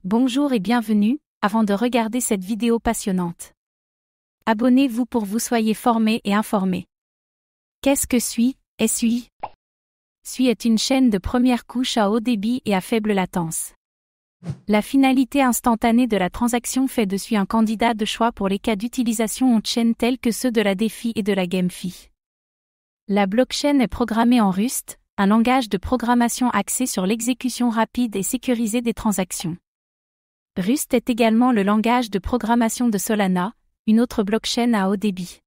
Bonjour et bienvenue, avant de regarder cette vidéo passionnante. Abonnez-vous pour vous soyez formés et informés. Qu'est-ce que SUI, SUI? SUI est une chaîne de première couche à haut débit et à faible latence. La finalité instantanée de la transaction fait de SUI un candidat de choix pour les cas d'utilisation on-chain tels que ceux de la DeFi et de la GameFi. La blockchain est programmée en Rust, un langage de programmation axé sur l'exécution rapide et sécurisée des transactions. Rust est également le langage de programmation de Solana, une autre blockchain à haut débit.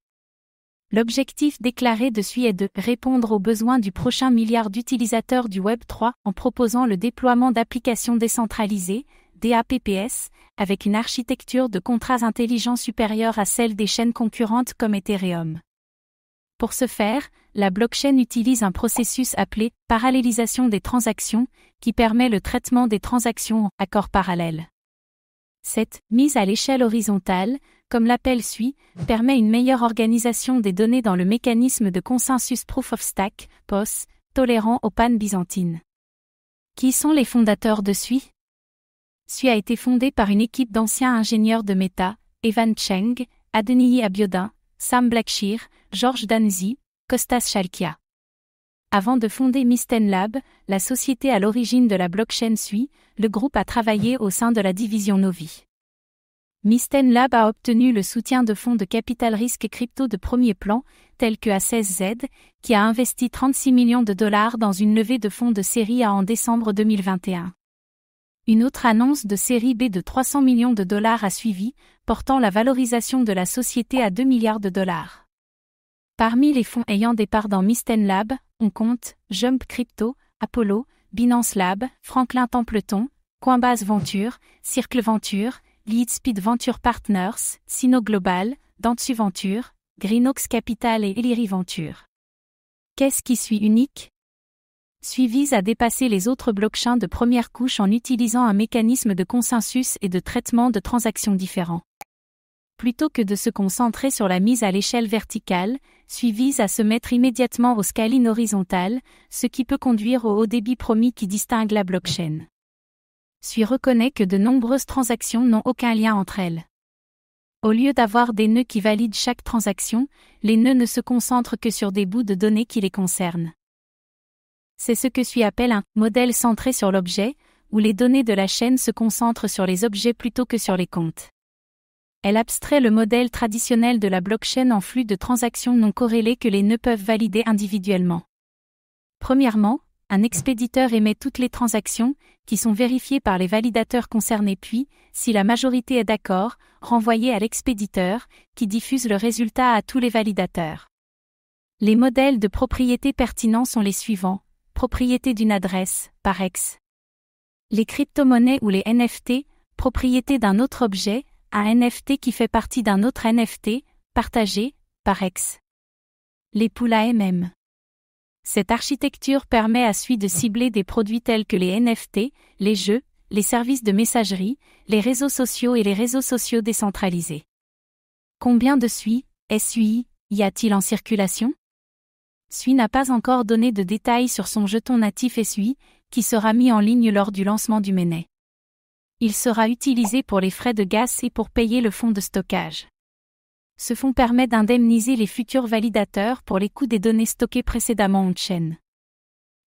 L'objectif déclaré de SUI est de répondre aux besoins du prochain milliard d'utilisateurs du Web3 en proposant le déploiement d'applications décentralisées, DApps, avec une architecture de contrats intelligents supérieure à celle des chaînes concurrentes comme Ethereum. Pour ce faire, la blockchain utilise un processus appelé parallélisation des transactions, qui permet le traitement des transactions en accords parallèles. Cette mise à l'échelle horizontale, comme l'appelle SUI, permet une meilleure organisation des données dans le mécanisme de consensus Proof of Stake, POS, tolérant aux pannes byzantines. Qui sont les fondateurs de SUI? SUI a été fondé par une équipe d'anciens ingénieurs de Meta, Evan Cheng, Adeniyi Abiodun, Sam Blackshear, George Danzi, Kostas Chalkia. Avant de fonder Mysten Lab, la société à l'origine de la blockchain SUI, le groupe a travaillé au sein de la division Novi. Mysten Lab a obtenu le soutien de fonds de capital risque crypto de premier plan, tels que A16Z, qui a investi 36 millions de dollars dans une levée de fonds de série A en décembre 2021. Une autre annonce de série B de 300 millions de dollars a suivi, portant la valorisation de la société à 2 milliards de dollars. Parmi les fonds ayant des parts dans Mysten Lab, on compte Jump Crypto, Apollo, Binance Lab, Franklin Templeton, Coinbase Venture, Circle Venture, Leadspeed Venture Partners, Sino Global, Dentsu Venture, Greenox Capital et Eliri Venture. Qu'est-ce qui SUI unique? SUI vise à dépasser les autres blockchains de première couche en utilisant un mécanisme de consensus et de traitement de transactions différents. Plutôt que de se concentrer sur la mise à l'échelle verticale, SUI vise à se mettre immédiatement au scaling horizontal, ce qui peut conduire au haut débit promis qui distingue la blockchain. SUI reconnaît que de nombreuses transactions n'ont aucun lien entre elles. Au lieu d'avoir des nœuds qui valident chaque transaction, les nœuds ne se concentrent que sur des bouts de données qui les concernent. C'est ce que SUI appelle un modèle centré sur l'objet, où les données de la chaîne se concentrent sur les objets plutôt que sur les comptes. Elle abstrait le modèle traditionnel de la blockchain en flux de transactions non corrélées que les nœuds peuvent valider individuellement. Premièrement, un expéditeur émet toutes les transactions, qui sont vérifiées par les validateurs concernés puis, si la majorité est d'accord, renvoyées à l'expéditeur, qui diffuse le résultat à tous les validateurs. Les modèles de propriété pertinents sont les suivants. Propriété d'une adresse, par X. Les crypto-monnaies ou les NFT, propriété d'un autre objet, un NFT qui fait partie d'un autre NFT, partagé, par X. Les poules AMM. Cette architecture permet à SUI de cibler des produits tels que les NFT, les jeux, les services de messagerie, les réseaux sociaux et les réseaux sociaux décentralisés. Combien de SUI y a-t-il en circulation? SUI n'a pas encore donné de détails sur son jeton natif SUI, qui sera mis en ligne lors du lancement du mainnet. Il sera utilisé pour les frais de gaz et pour payer le fonds de stockage. Ce fonds permet d'indemniser les futurs validateurs pour les coûts des données stockées précédemment on-chain.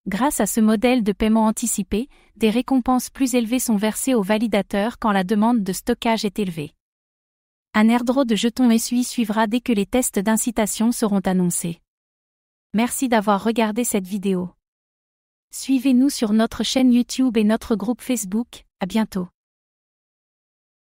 Grâce à ce modèle de paiement anticipé, des récompenses plus élevées sont versées aux validateurs quand la demande de stockage est élevée. Un airdrop de jetons SUI suivra dès que les tests d'incitation seront annoncés. Merci d'avoir regardé cette vidéo. Suivez-nous sur notre chaîne YouTube et notre groupe Facebook, à bientôt.